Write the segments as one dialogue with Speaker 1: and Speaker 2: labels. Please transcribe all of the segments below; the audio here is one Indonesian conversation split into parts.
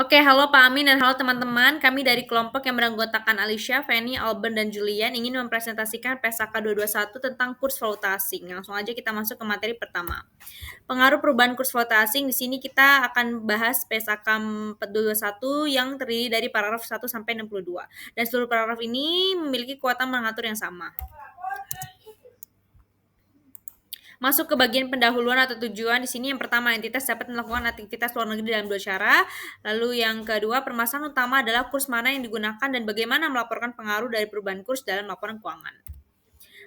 Speaker 1: Oke, halo Pak Amin dan halo teman-teman. Kami dari kelompok yang beranggotakan Alicia, Fanny, Alban, dan Julian ingin mempresentasikan PSAK 221 tentang kurs valuta asing. Langsung aja kita masuk ke materi pertama. Pengaruh perubahan kurs valuta asing. Di sini kita akan bahas PSAK 221 yang terdiri dari paragraf 1 sampai 62. Dan seluruh paragraf ini memiliki kekuatan mengatur yang sama. Masuk ke bagian pendahuluan atau tujuan. Di sini yang pertama, entitas dapat melakukan aktivitas luar negeri dalam 2 cara. Lalu yang kedua, permasalahan utama adalah kurs mana yang digunakan dan bagaimana melaporkan pengaruh dari perubahan kurs dalam laporan keuangan.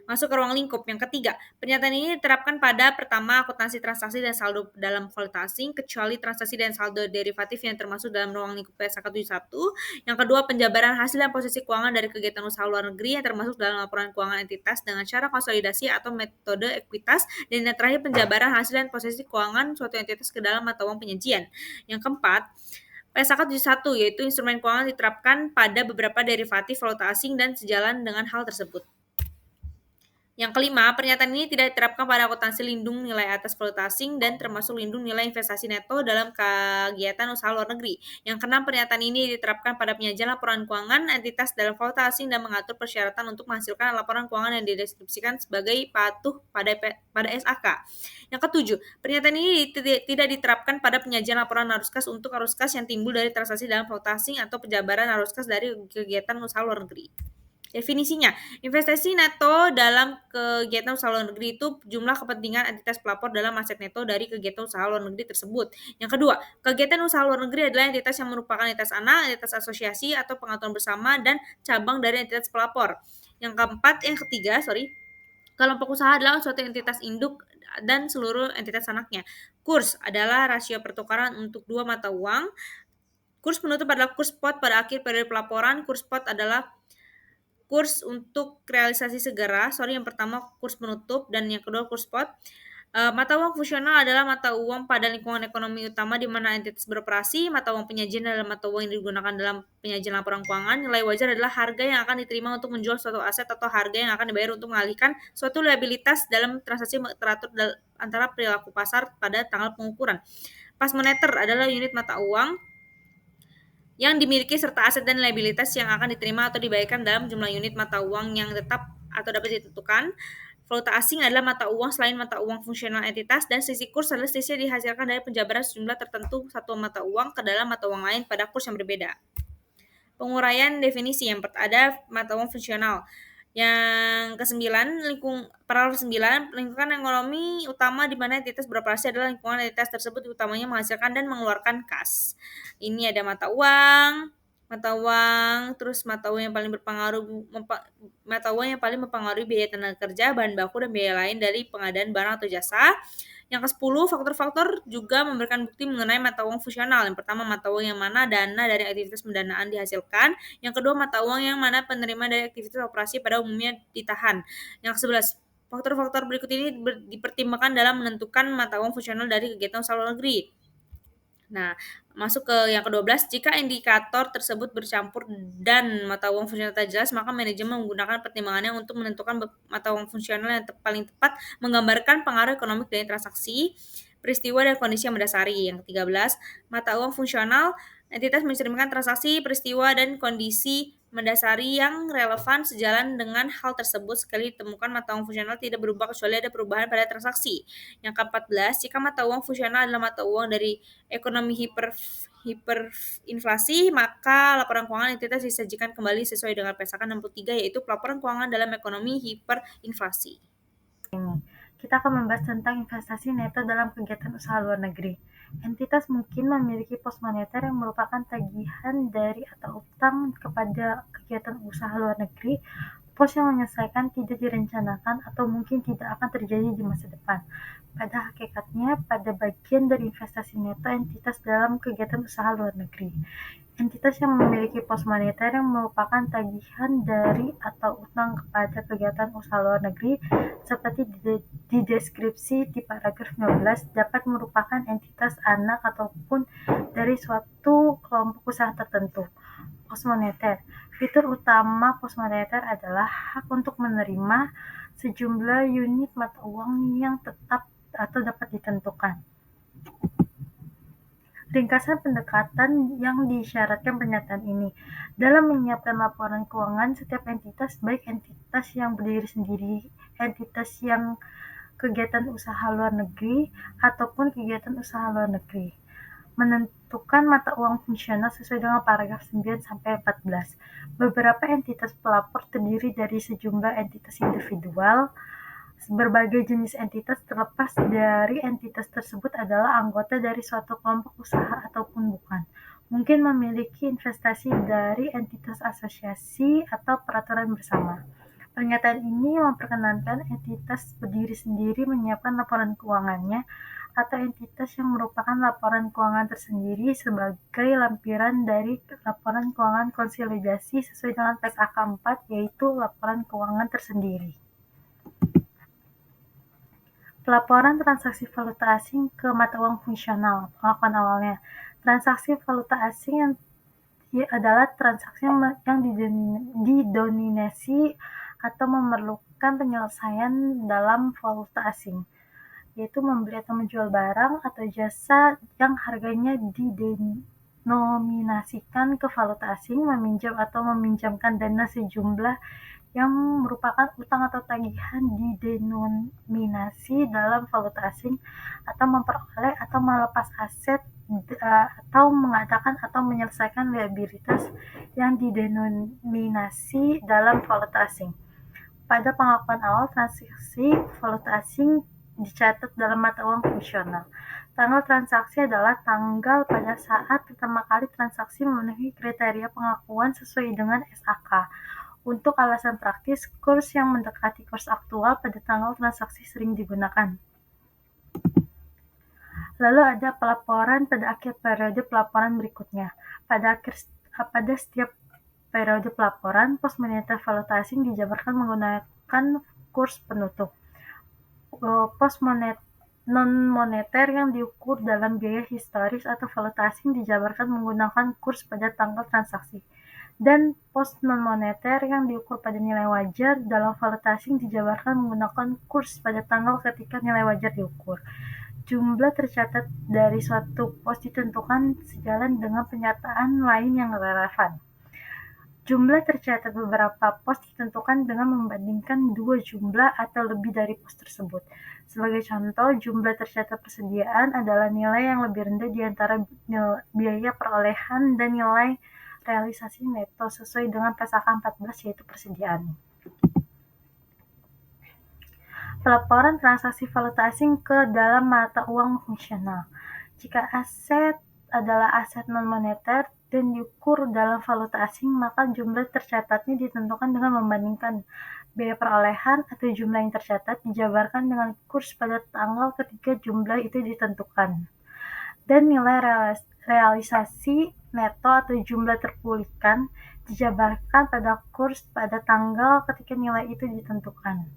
Speaker 1: Masuk ke ruang lingkup. Yang ketiga, pernyataan ini diterapkan pada pertama, akuntansi transaksi dan saldo dalam valuta asing, kecuali transaksi dan saldo derivatif yang termasuk dalam ruang lingkup PSAK 71. Yang kedua, penjabaran hasil dan posisi keuangan dari kegiatan usaha luar negeri yang termasuk dalam laporan keuangan entitas dengan cara konsolidasi atau metode ekuitas. Dan yang terakhir, penjabaran hasil dan posisi keuangan suatu entitas ke dalam mata uang penyajian. Yang keempat, PSAK 71 yaitu instrumen keuangan diterapkan pada beberapa derivatif valuta asing dan sejalan dengan hal tersebut. Yang kelima, pernyataan ini tidak diterapkan pada akuntansi lindung nilai atas valuta asing dan termasuk lindung nilai investasi neto dalam kegiatan usaha luar negeri. Yang keenam, pernyataan ini diterapkan pada penyajian laporan keuangan entitas dalam valuta asing dan mengatur persyaratan untuk menghasilkan laporan keuangan yang dideskripsikan sebagai patuh pada SAK. Yang ketujuh, pernyataan ini tidak diterapkan pada penyajian laporan arus kas untuk arus kas yang timbul dari transaksi dalam valuta asing atau penjabaran arus kas dari kegiatan usaha luar negeri. Definisinya, investasi neto dalam kegiatan usaha luar negeri itu jumlah kepentingan entitas pelapor dalam aset neto dari kegiatan usaha luar negeri tersebut. Yang kedua, kegiatan usaha luar negeri adalah entitas yang merupakan entitas anak, entitas asosiasi atau pengaturan bersama dan cabang dari entitas pelapor. Yang ketiga, kelompok usaha adalah suatu entitas induk dan seluruh entitas anaknya. Kurs adalah rasio pertukaran untuk dua mata uang. Kurs penutup adalah kurs spot pada akhir periode pelaporan. Kurs spot adalah kurs untuk realisasi segera, yang pertama kurs penutup dan yang kedua kurs spot. Mata uang fungsional adalah mata uang pada lingkungan ekonomi utama di mana entitas beroperasi. Mata uang penyajian adalah mata uang yang digunakan dalam penyajian laporan keuangan. Nilai wajar adalah harga yang akan diterima untuk menjual suatu aset atau harga yang akan dibayar untuk mengalihkan suatu liabilitas dalam transaksi teratur antara perilaku pasar pada tanggal pengukuran. Pas moneter adalah unit mata uang yang dimiliki serta aset dan liabilitas yang akan diterima atau dibayarkan dalam jumlah unit mata uang yang tetap atau dapat ditentukan. Valuta asing adalah mata uang selain mata uang fungsional entitas, dan selisih kurs adalah selisih yang dihasilkan dari penjabaran sejumlah tertentu satu mata uang ke dalam mata uang lain pada kurs yang berbeda. Penguraian definisi yang ada mata uang fungsional. Yang kesembilan, paragraf 9, lingkungan ekonomi utama di mana entitas beroperasi adalah lingkungan entitas tersebut utamanya menghasilkan dan mengeluarkan kas. Ini ada mata uang, terus mata uang yang paling mempengaruhi biaya tenaga kerja, bahan baku, dan biaya lain dari pengadaan barang atau jasa. Yang ke-10, faktor-faktor juga memberikan bukti mengenai mata uang fungsional. Yang pertama, mata uang yang mana dana dari aktivitas pendanaan dihasilkan. Yang kedua, mata uang yang mana penerima dari aktivitas operasi pada umumnya ditahan. Yang ke-11, faktor-faktor berikut ini dipertimbangkan dalam menentukan mata uang fungsional dari kegiatan usaha luar negeri. Nah, masuk ke yang ke-12, jika indikator tersebut bercampur dan mata uang fungsional tak jelas, maka manajemen menggunakan pertimbangannya untuk menentukan mata uang fungsional yang paling tepat menggambarkan pengaruh ekonomi dari transaksi, peristiwa, dan kondisi yang mendasari. Yang ke-13, mata uang fungsional entitas mencerminkan transaksi, peristiwa, dan kondisi mendasari yang relevan. Sejalan dengan hal tersebut, sekali ditemukan mata uang fungsional tidak berubah kecuali ada perubahan pada transaksi. Yang ke-14, jika mata uang fungsional adalah mata uang dari ekonomi hiperinflasi, maka laporan keuangan entitas disajikan kembali sesuai dengan PSAK 63, yaitu pelaporan keuangan dalam ekonomi hiperinflasi.
Speaker 2: Kita akan membahas tentang investasi neto dalam kegiatan usaha luar negeri. Entitas mungkin memiliki pos moneter yang merupakan tagihan dari atau utang kepada kegiatan usaha luar negeri. Pos yang menyelesaikan tidak direncanakan atau mungkin tidak akan terjadi di masa depan. Pada hakikatnya, pada bagian dari investasi neto entitas dalam kegiatan usaha luar negeri. Entitas yang memiliki pos moneter yang merupakan tagihan dari atau utang kepada kegiatan usaha luar negeri seperti dideskripsi di paragraf 15 dapat merupakan entitas anak ataupun dari suatu kelompok usaha tertentu. Pos moneter. Fitur utama pos moneter adalah hak untuk menerima sejumlah unit mata uang yang tetap atau dapat ditentukan. Ringkasan pendekatan yang disyaratkan pernyataan ini. Dalam menyiapkan laporan keuangan, setiap entitas, baik entitas yang berdiri sendiri, entitas yang kegiatan usaha luar negeri, ataupun kegiatan usaha luar negeri, menentukan mata uang fungsional sesuai dengan paragraf 9-14. Beberapa entitas pelapor terdiri dari sejumlah entitas individual. Berbagai jenis entitas terlepas dari entitas tersebut adalah anggota dari suatu kelompok usaha ataupun bukan. Mungkin memiliki investasi dari entitas asosiasi atau peraturan bersama. Pernyataan ini memperkenankan entitas berdiri sendiri menyiapkan laporan keuangannya atau entitas yang merupakan laporan keuangan tersendiri sebagai lampiran dari laporan keuangan konsolidasi sesuai dengan PSAK 4, yaitu laporan keuangan tersendiri. Pelaporan transaksi valuta asing ke mata uang fungsional. Pengakuan awalnya, transaksi valuta asing adalah transaksi yang didominasi atau memerlukan penyelesaian dalam valuta asing, yaitu membeli atau menjual barang atau jasa yang harganya didenominasikan ke valuta asing, meminjam atau meminjamkan dana sejumlah yang merupakan utang atau tagihan didenominasi dalam valuta asing, atau memperoleh atau melepas aset atau mengadakan atau menyelesaikan liabilitas yang didenominasi dalam valuta asing. Pada pengakuan awal, transaksi valuta asing dicatat dalam mata uang fungsional. Tanggal transaksi adalah tanggal pada saat pertama kali transaksi memenuhi kriteria pengakuan sesuai dengan SAK. Untuk alasan praktis, kurs yang mendekati kurs aktual pada tanggal transaksi sering digunakan. Lalu ada pelaporan pada akhir periode pelaporan berikutnya. Pada setiap periode pelaporan, pos moneter valuta asing dijabarkan menggunakan kurs penutup. Pos non-moneter yang diukur dalam biaya historis atau valuta asing dijabarkan menggunakan kurs pada tanggal transaksi. Dan pos non-moneter yang diukur pada nilai wajar dalam valuta asing dijabarkan menggunakan kurs pada tanggal ketika nilai wajar diukur. Jumlah tercatat dari suatu pos ditentukan sejalan dengan pernyataan lain yang relevan. Jumlah tercatat beberapa pos ditentukan dengan membandingkan dua jumlah atau lebih dari pos tersebut. Sebagai contoh, jumlah tercatat persediaan adalah nilai yang lebih rendah di antara biaya perolehan dan nilai realisasi neto sesuai dengan PSAK 14, yaitu persediaan. Pelaporan transaksi valuta asing ke dalam mata uang fungsional. Jika aset adalah aset non-moneter dan diukur dalam valuta asing, maka jumlah tercatatnya ditentukan dengan membandingkan biaya perolehan atau jumlah yang tercatat dijabarkan dengan kurs pada tanggal ketika jumlah itu ditentukan. Dan nilai realisasi neto atau jumlah terpulihkan dijabarkan pada kurs pada tanggal ketika nilai itu ditentukan.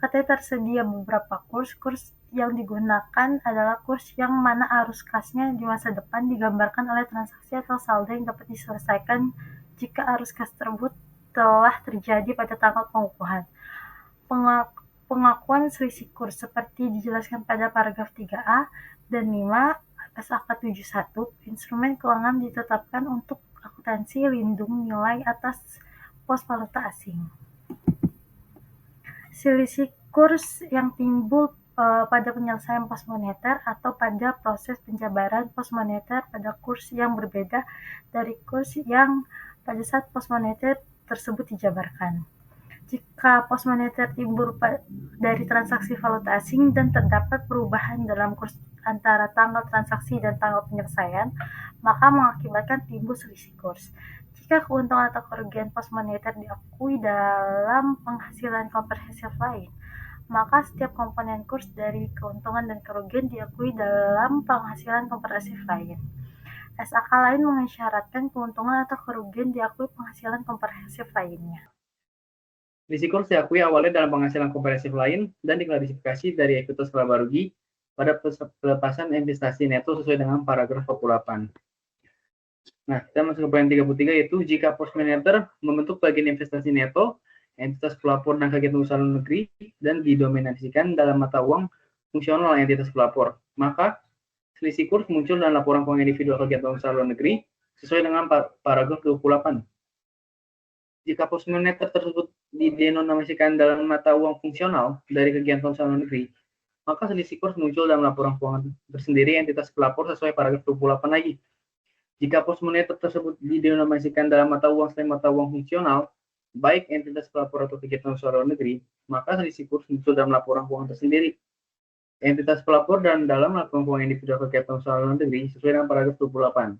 Speaker 2: Katanya tersedia beberapa kurs yang digunakan adalah kurs yang mana arus kasnya di masa depan digambarkan oleh transaksi atau saldo yang dapat diselesaikan jika arus kas tersebut telah terjadi pada tanggal pengukuhan. Pengakuan selisih kurs seperti dijelaskan pada paragraf 3A dan 5 SAK 71, instrumen keuangan ditetapkan untuk akuntansi lindung nilai atas pos valuta asing. Selisih kurs yang timbul pada penyelesaian pos moneter atau pada proses penjabaran pos moneter pada kurs yang berbeda dari kurs yang pada saat pos moneter tersebut dijabarkan. Jika pos moneter timbul dari transaksi valuta asing dan terdapat perubahan dalam kurs antara tanggal transaksi dan tanggal penyelesaian, maka mengakibatkan timbul selisih kurs. Jika keuntungan atau kerugian pos moneter diakui dalam penghasilan komprehensif lain, maka setiap komponen kurs dari keuntungan dan kerugian diakui dalam penghasilan komprehensif lain. SAK lain mengisyaratkan keuntungan atau kerugian diakui penghasilan komprehensif lainnya.
Speaker 3: Selisih kurs diakui awalnya dalam penghasilan komprehensif lain dan diklasifikasi dari ekuitas laba rugi pada pelepasan investasi neto sesuai dengan paragraf 48. Nah, kita masuk ke poin 33, yaitu jika pos moneter membentuk bagian investasi neto, entitas pelapor dan kegiatan usaha luar negeri dan didominasikan dalam mata uang fungsional entitas pelapor, maka Selisih kurs muncul dalam laporan keuangan individual kegiatan usaha luar negeri sesuai dengan paragraf 28. Jika pos moneter tersebut didenominasikan dalam mata uang fungsional dari kegiatan usaha luar negeri, maka selisih kurs muncul dalam laporan keuangan tersendiri entitas pelapor sesuai paragraf 28 lagi. Jika pos moneter tersebut didenominasikan dalam mata uang selain mata uang fungsional, baik entitas pelapor atau kegiatan usaha luar negeri, maka selisih kurs muncul dalam laporan keuangan tersendiri. Entitas pelapor dan dalam laporan keuangan individual kegiatan usaha luar negeri sesuai dengan paragraf 28.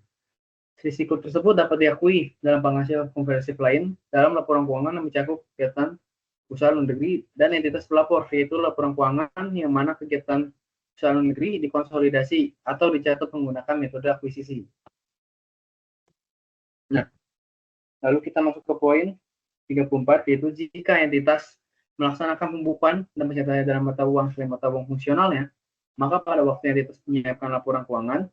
Speaker 3: Selisih kurs tersebut dapat diakui dalam penghasil komprehensif lain dalam laporan keuangan yang mencakup kegiatan usaha luar negeri dan entitas pelapor, yaitu laporan keuangan yang mana kegiatan usaha luar negeri dikonsolidasi atau dicatat menggunakan metode akuisisi. Nah, lalu kita masuk ke poin 34, yaitu jika entitas melaksanakan pembukuan dan pencatatan dalam mata uang selain mata uang fungsionalnya, maka pada waktu entitas menyiapkan laporan keuangan,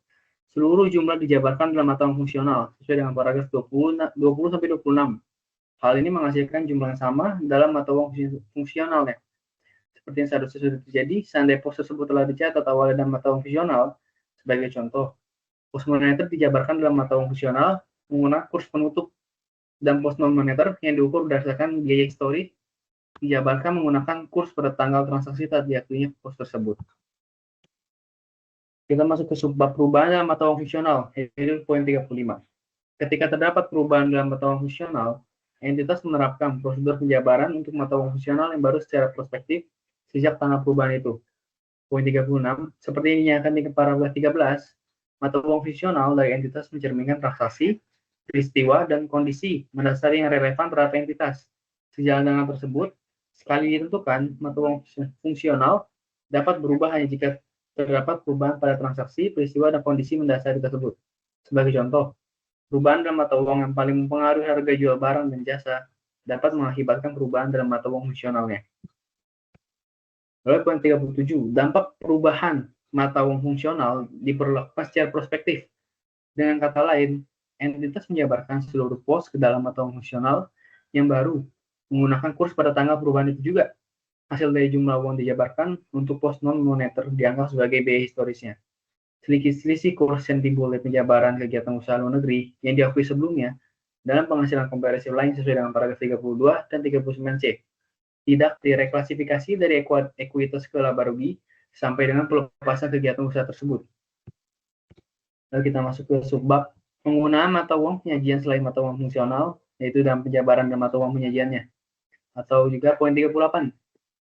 Speaker 3: seluruh jumlah dijabarkan dalam mata uang fungsional sesuai dengan paragraf 20-26. Hal ini menghasilkan jumlah yang sama dalam mata uang fungsionalnya. Seperti yang seharusnya sudah terjadi, seandainya pos tersebut telah dicatat awalnya dalam mata uang fungsional. Sebagai contoh, pos moneter dijabarkan dalam mata uang fungsional menggunakan kurs penutup, dan pos non moneter yang diukur berdasarkan biaya histori dijabarkan menggunakan kurs pada tanggal transaksi saat diakuinya pos tersebut. Kita masuk ke subbab perubahan dalam mata uang fungsional, yaitu poin 35. Ketika terdapat perubahan dalam mata uang fungsional, entitas menerapkan prosedur penjabaran untuk mata uang fungsional yang baru secara prospektif sejak tanggal perubahan itu. Poin 36, seperti yang dinyatakan di paragraf 13, mata uang fungsional dari entitas mencerminkan transaksi, peristiwa, dan kondisi mendasari yang relevan terhadap entitas. Sejalan dengan tersebut, sekali ditentukan, mata uang fungsional dapat berubah hanya jika terdapat perubahan pada transaksi, peristiwa, dan kondisi mendasari tersebut. Sebagai contoh, perubahan dalam mata uang yang paling mempengaruhi harga jual barang dan jasa dapat mengakibatkan perubahan dalam mata uang fungsionalnya. Lalu poin 37, dampak perubahan mata uang fungsional diperlakukan secara prospektif. Dengan kata lain, entitas menjabarkan seluruh pos ke dalam mata uang fungsional yang baru menggunakan kurs pada tanggal perubahan itu juga. Hasil dari jumlah uang dijabarkan untuk pos non moneter dianggap sebagai biaya historisnya. Selisih kurs yang timbul dari penjabaran kegiatan usaha luar negeri yang diakui sebelumnya dalam penghasilan komprehensif lain sesuai dengan paragraf 32 dan 39C tidak direklasifikasi dari ekuitas ke laba rugi sampai dengan pelepasan kegiatan usaha tersebut. Lalu kita masuk ke subbab penggunaan mata uang penyajian selain mata uang fungsional, yaitu dalam penjabaran dan mata uang penyajiannya. Atau juga poin 38.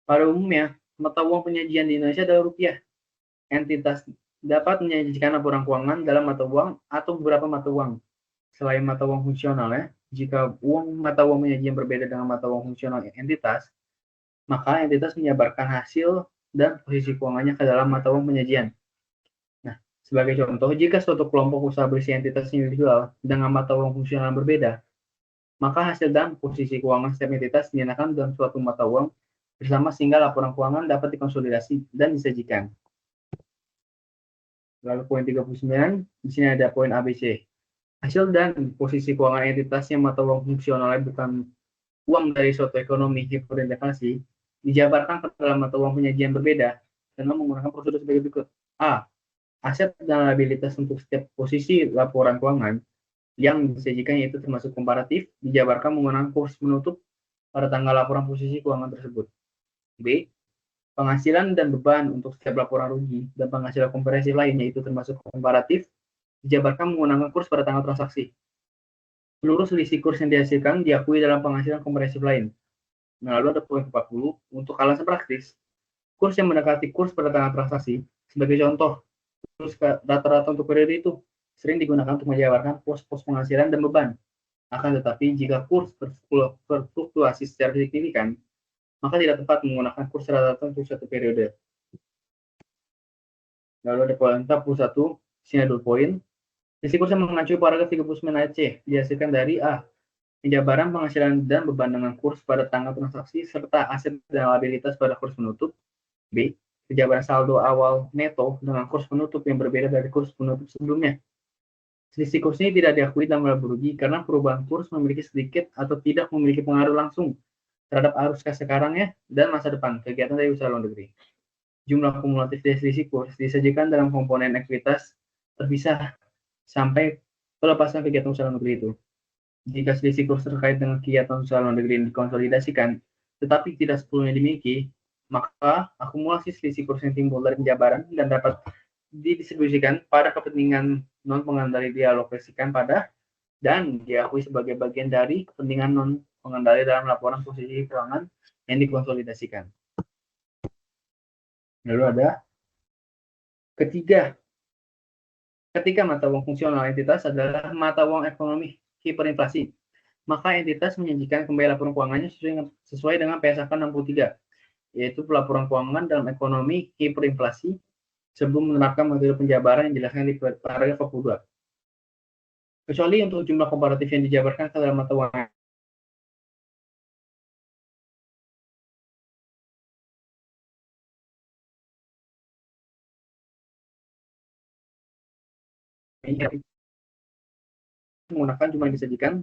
Speaker 3: Pada umumnya, mata uang penyajian di Indonesia adalah rupiah. Entitas dapat menyajikan laporan keuangan dalam mata uang atau beberapa mata uang. Selain mata uang fungsional, jika mata uang penyajian berbeda dengan mata uang fungsional entitas, maka entitas menjabarkan hasil dan posisi keuangannya ke dalam mata uang penyajian. Nah, sebagai contoh, jika suatu kelompok usaha berisi entitas individual dengan mata uang fungsional berbeda, maka hasil dan posisi keuangan setiap entitas dinyatakan dalam suatu mata uang bersama sehingga laporan keuangan dapat dikonsolidasi dan disajikan. Lalu poin 39, di sini ada poin ABC. Hasil dan posisi keuangan entitas yang mata uang fungsionalnya bukan uang dari suatu ekonomi hiperinflasi dijabarkan ke dalam mata uang penyajian berbeda dengan menggunakan prosedur sebagai berikut. A. Aset dan liabilitas untuk setiap posisi laporan keuangan yang disajikan yaitu termasuk komparatif dijabarkan menggunakan kurs menutup pada tanggal laporan posisi keuangan tersebut. B. Penghasilan dan beban untuk setiap laporan rugi dan penghasilan komprehensif lainnya itu termasuk komparatif dijabarkan menggunakan kurs pada tanggal transaksi. Seluruh selisih kurs yang dihasilkan diakui dalam penghasilan komprehensif lain. Nah, lalu ada poin 40 untuk alasan praktis. Kurs yang mendekati kurs pada tanggal transaksi, sebagai contoh, kurs rata-rata untuk periode itu sering digunakan untuk menjabarkan pos-pos penghasilan dan beban. Akan tetapi, jika kurs berfluktuasi secara signifikan, maka tidak tepat menggunakan kurs rata-rata untuk satu periode. Lalu ada poin 41, sini ada 2 poin. Sisi kurs yang mengacu paragraf 39 ayat C dihasilkan dari A. Penjabaran penghasilan dan beban dengan kurs pada tanggal transaksi serta aset dan liabilitas pada kurs penutup. B. Penjabaran saldo awal neto dengan kurs penutup yang berbeda dari kurs penutup sebelumnya. Selisih kurs ini tidak diakui dalam laba rugi karena perubahan kurs memiliki sedikit atau tidak memiliki pengaruh langsung terhadap arus kas sekarangnya dan masa depan kegiatan dari usaha luar negeri. jumlah kumulatif dari selisih kurs disajikan dalam komponen ekuitas terpisah sampai pelepasan kegiatan usaha luar negeri itu. Jika selisih kurs terkait dengan kegiatan usaha luar negeri dikonsolidasikan, tetapi tidak sepenuhnya dimiliki, maka akumulasi selisih kurs yang timbul dari penjabaran dan dapat didistribusikan pada kepentingan non pengendali dialokasikan pada dan diakui sebagai bagian dari kepentingan non pengendali dalam laporan posisi keuangan yang dikonsolidasikan. Lalu ada ketiga, ketika mata uang fungsional entitas adalah mata uang ekonomi hiperinflasi, maka entitas menyajikan kembali laporan keuangannya sesuai dengan PSAK 63, yaitu pelaporan keuangan dalam ekonomi hiperinflasi sebelum menerapkan metode penjabaran yang dijelaskan di paragraf 42. Kecuali untuk jumlah komparatif yang dijabarkan ke dalam mata uang menggunakan jumlah yang disajikan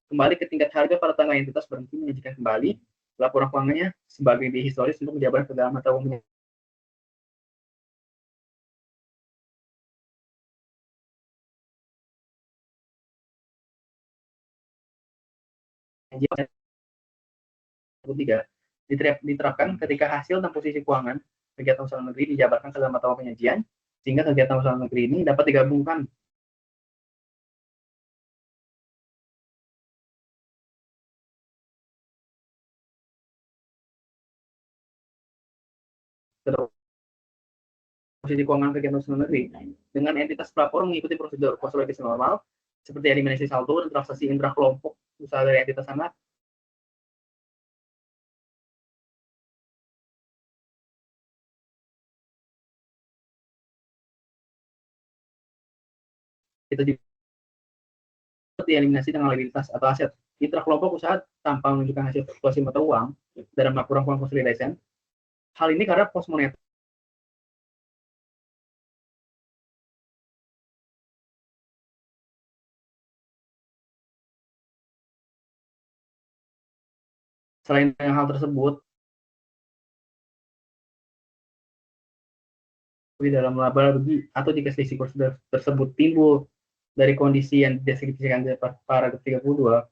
Speaker 3: kembali ke tingkat harga pada tanggal entitas berhenti menyajikan kembali laporan keuangannya sebagai di historis untuk menjabarkan ke dalam mata uang diterapkan ketika hasil dan posisi keuangan kegiatan usaha negeri dijabarkan ke dalam mata uang penyajian, sehingga kegiatan usaha negeri ini dapat digabungkan ke posisi keuangan kegiatan usaha negeri dengan entitas pelapor mengikuti prosedur konsolidasi normal seperti eliminasi saldo dan transaksi intra kelompok usaha dari entitas anak kita juga eliminasi dengan liabilitas atau aset intra kelompok usaha tanpa menunjukkan hasil fluktuasi mata uang dalam laporan keuangan konsolidasi. Hal ini karena pos moneter selain dengan hal tersebut di dalam laba rugi atau jika selisih kurs tersebut timbul dari kondisi yang dideskripsikan di paragraf 32,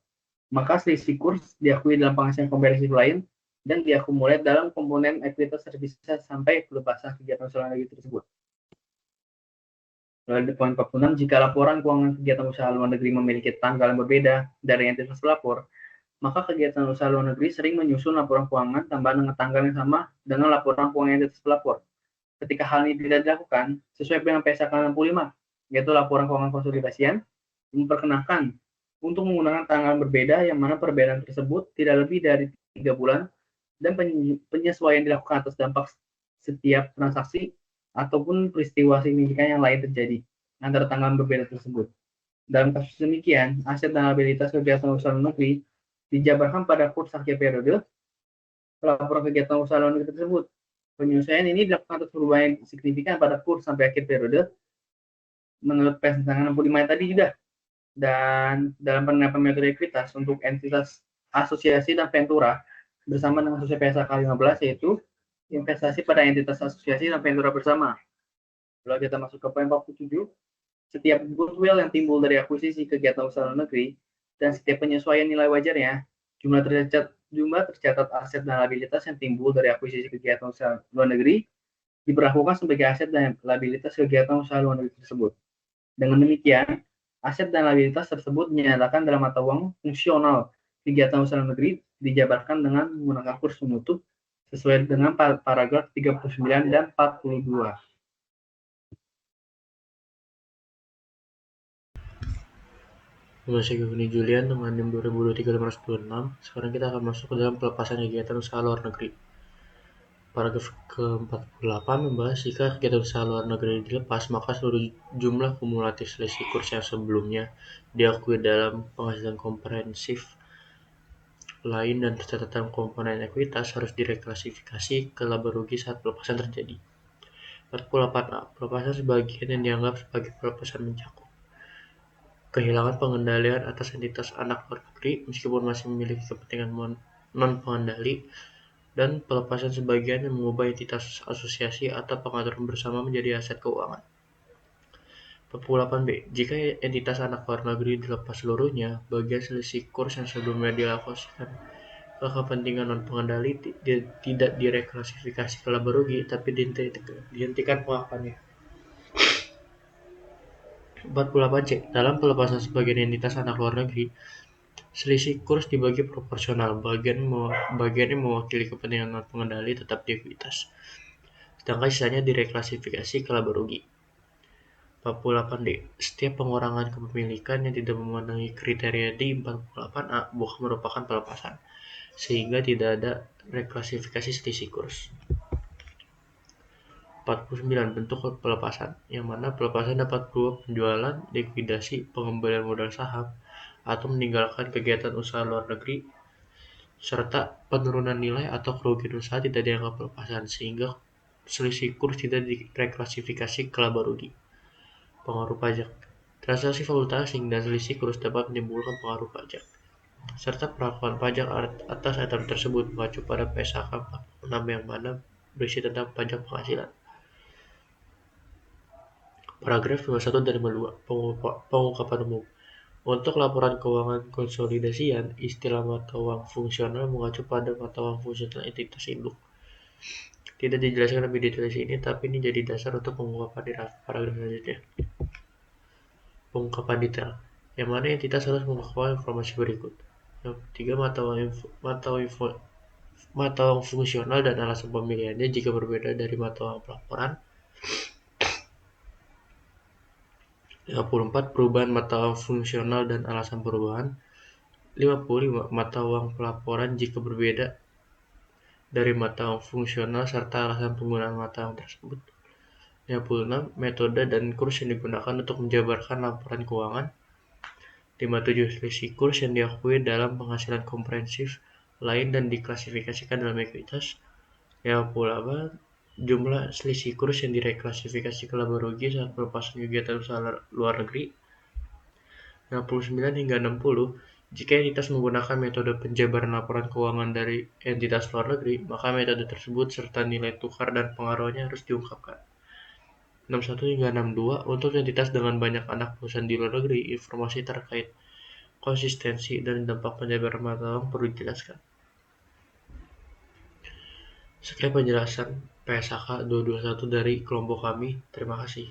Speaker 3: maka selisih kurs diakui dalam penghasilan komprehensif lain dan diakumulir dalam komponen ekuitas terpisah sampai pelepasan kegiatan usaha negeri tersebut. Lalu poin 46, jika laporan keuangan kegiatan usaha luar negeri memiliki tanggal yang berbeda dari entitas pelapor, maka kegiatan usaha luar negeri sering menyusun laporan keuangan tambahan dengan tanggal yang sama dengan laporan keuangan entitas pelapor. Ketika hal ini tidak dilakukan sesuai dengan PSAK 65, yaitu laporan keuangan konsolidasian, memperkenalkan untuk menggunakan tanggal berbeda yang mana perbedaan tersebut tidak lebih dari 3 bulan dan penyesuaian dilakukan atas dampak setiap transaksi ataupun peristiwa signifikan yang lain terjadi antara tanggal berbeda tersebut. Dalam kasus demikian, aset dan liabilitas kegiatan usaha luar negeri dijabarkan pada kurs akhir periode laporan kegiatan usaha luar negeri tersebut. Penyesuaian ini dilakukan atas perubahan yang signifikan pada kurs sampai akhir periode menurut PSAK 65 tadi juga. Dan dalam penerapan metode ekuitas untuk entitas asosiasi dan ventura bersama dengan sesuai PSAK 15 yaitu investasi pada entitas asosiasi dan ventura bersama. Lalu kita masuk ke poin 47. Setiap goodwill yang timbul dari akuisisi kegiatan usaha luar negeri dan setiap penyesuaian nilai wajarnya, jumlah tercatat aset dan liabilitas yang timbul dari akuisisi kegiatan usaha luar negeri diberlakukan sebagai aset dan liabilitas kegiatan usaha luar negeri tersebut. Dengan demikian, aset dan liabilitas tersebut dinyatakan dalam mata uang fungsional kegiatan usaha luar negeri dijabarkan dengan menggunakan kurs penutup sesuai dengan paragraf 39 dan 42.
Speaker 4: Nama saya Gavini Julian dengan NIM 2023-526. Sekarang kita akan masuk ke dalam pelepasan kegiatan usaha luar negeri. Paragraf ke-48 membahas jika kegiatan usaha luar negeri dilepas, maka seluruh jumlah kumulatif selisih kurs yang sebelumnya diakui dalam penghasilan komprehensif lain dan tercatat dalam komponen ekuitas harus direklasifikasi ke laba rugi saat pelepasan terjadi. 48A. Pelepasan sebagian yang dianggap sebagai pelepasan mencakup kehilangan pengendalian atas entitas anak luar negeri meskipun masih memiliki kepentingan non-pengendali dan pelepasan sebagian yang mengubah entitas asosiasi atau pengaturan bersama menjadi aset keuangan. 48B. Jika entitas anak luar negeri dilepas seluruhnya, bagian selisih kurs yang sebelumnya dialokasikan ke kepentingan non-pengendali tidak direklasifikasi ke laba rugi, tapi dihentikan pengakuannya. 48C. Dalam pelepasan sebagian entitas anak luar negeri, selisih kurs dibagi proporsional. Bagian yang mewakili kepentingan non-pengendali tetap di ekuitas, sedangkan sisanya direklasifikasi ke laba rugi. 48D. Setiap pengurangan kepemilikan yang tidak memenuhi kriteria di 48A bukan merupakan pelepasan, sehingga tidak ada reklasifikasi selisih kurs. 49. Bentuk pelepasan, yang mana pelepasan dapat berupa penjualan, likuidasi, pengembalian modal saham, atau meninggalkan kegiatan usaha luar negeri, serta penurunan nilai atau kerugian usaha tidak dianggap pelepasan, sehingga selisih kurs tidak direklasifikasi ke laba rugi. Pengaruh pajak. Transaksi valuta asing dan selisih kurs dapat menimbulkan pengaruh pajak, serta perlakuan pajak atas item tersebut mengacu pada PSAK 46 yang mana berisi tentang pajak penghasilan. Paragraf 51 dan 52. Pengungkapan umum. Untuk laporan keuangan konsolidasian, istilah mata uang fungsional mengacu pada mata uang fungsional entitas induk. Tidak dijelaskan lebih detail di sini, tapi ini jadi dasar untuk pengungkapan di paragraf selanjutnya. Pengungkapan detail, yang mana entitas harus mengungkapkan informasi berikut. Yang ketiga, mata uang fungsional dan alasan pemilihannya jika berbeda dari mata uang pelaporan. 54. Perubahan mata uang fungsional dan alasan perubahan. 55. Mata uang pelaporan jika berbeda dari mata uang fungsional serta alasan penggunaan mata uang tersebut. 56. Metode dan kurs yang digunakan untuk menjabarkan laporan keuangan. 57. Selisih kurs yang diakui dalam penghasilan komprehensif lain dan diklasifikasikan dalam ekuitas. 58. Jumlah selisih kurs yang direklasifikasi ke laba rugi saat pelepasan kegiatan usaha luar negeri. 59 hingga 60. Jika entitas menggunakan metode penjabaran laporan keuangan dari entitas luar negeri, maka metode tersebut serta nilai tukar dan pengaruhnya harus diungkapkan. 61 hingga 62. Untuk entitas dengan banyak anak perusahaan di luar negeri, informasi terkait konsistensi dan dampak penjabaran mata uang perlu dijelaskan. Sekian penjelasan PSAK 221 dari kelompok kami. Terima kasih.